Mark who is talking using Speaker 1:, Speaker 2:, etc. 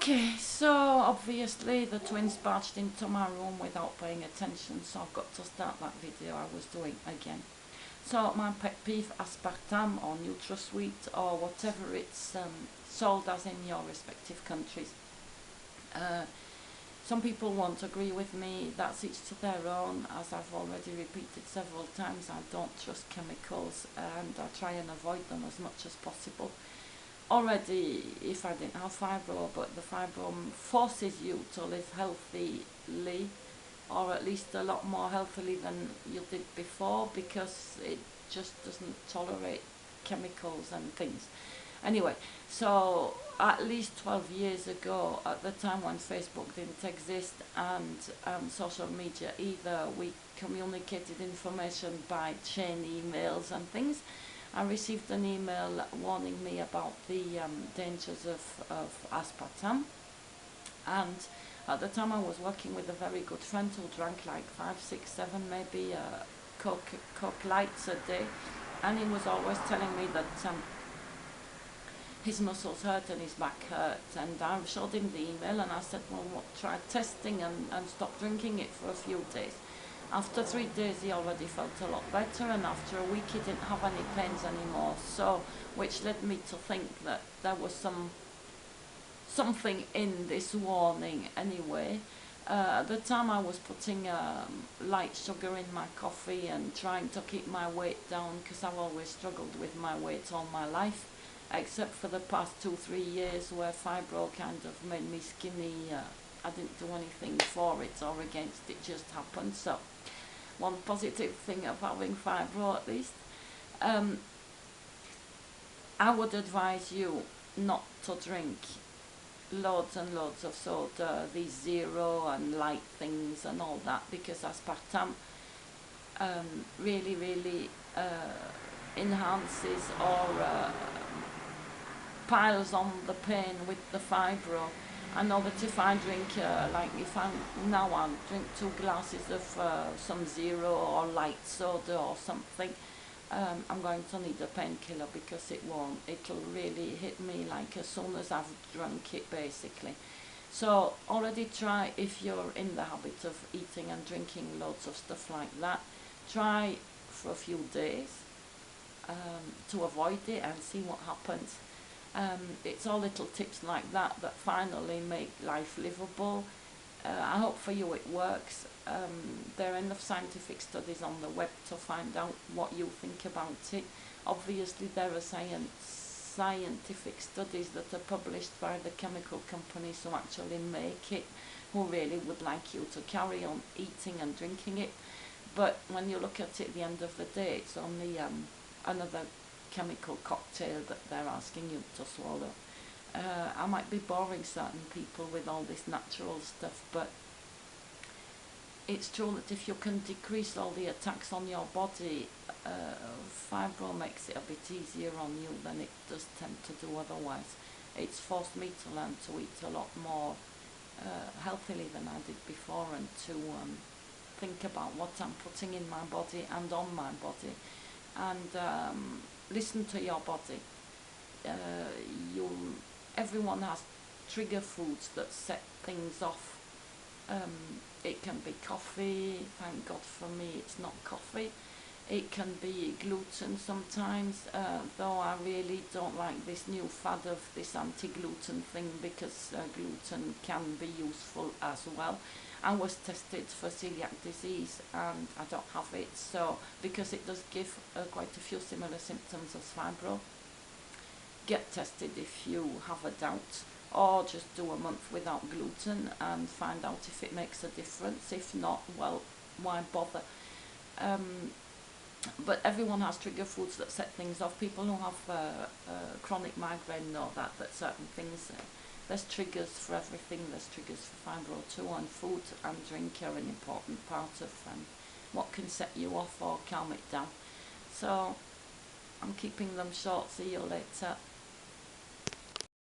Speaker 1: Okay, so obviously the twins barged into my room without paying attention, so I've got to start that video I was doing again. So my pet peeve, aspartame or NutraSweet or whatever it's sold as in your respective countries. Some people won't agree with me, that's each to their own. As I've already repeated several times, I don't trust chemicals and I try and avoid them as much as possible. Already, if I didn't have fibro, but the fibro forces you to live healthily, or at least a lot more healthily than you did before, because it just doesn't tolerate chemicals and things. Anyway, so at least 12 years ago, at the time when Facebook didn't exist and social media either, we communicated information by chain emails and things. I received an email warning me about the dangers of aspartame, and at the time I was working with a very good friend who drank like 5, 6, 7 maybe Coke Lights a day, and he was always telling me that his muscles hurt and his back hurt, and I showed him the email and I said, well, try testing and stop drinking it for a few days. After 3 days he already felt a lot better, and after a week he didn't have any pains anymore, so which led me to think that there was something in this warning anyway. At the time I was putting light sugar in my coffee and trying to keep my weight down, because I've always struggled with my weight all my life, except for the past 2-3 years where fibro kind of made me skinny. I didn't do anything for it or against it, just happened. So one positive thing of having fibro at least. I would advise you not to drink loads and loads of soda, these zero and light things and all that, because aspartame really enhances or piles on the pain with the fibro. I know that if I drink, I'll drink 2 glasses of some zero or light soda or something, I'm going to need a painkiller, because it'll really hit me like as soon as I've drunk it basically. So already try, if you're in the habit of eating and drinking loads of stuff like that, try for a few days to avoid it and see what happens. It's all little tips like that that finally make life livable. I hope for you it works. There are enough scientific studies on the web to find out what you think about it. Obviously there are scientific studies that are published by the chemical companies who actually make it, who really would like you to carry on eating and drinking it. But when you look at it at the end of the day, it's only another chemical cocktail that they're asking you to swallow. I might be boring certain people with all this natural stuff, but it's true that if you can decrease all the attacks on your body, fibro makes it a bit easier on you than it does tend to do otherwise. It's forced me to learn to eat a lot more healthily than I did before, and to think about what I'm putting in my body and on my body, and listen to your body. Everyone has trigger foods that set things off. It can be coffee. Thank God for me it's not coffee. It can be gluten sometimes, though I really don't like this new fad of this anti-gluten thing, because gluten can be useful as well. I was tested for celiac disease and I don't have it, so because it does give quite a few similar symptoms as fibro. Get tested if you have a doubt, or just do a month without gluten and find out if it makes a difference. If not, well, why bother? But everyone has trigger foods that set things off. People who have chronic migraine know that certain things, there's triggers for everything. There's triggers for fibro too, and food and drink are an important part of what can set you off or calm it down. So I'm keeping them short. See you later.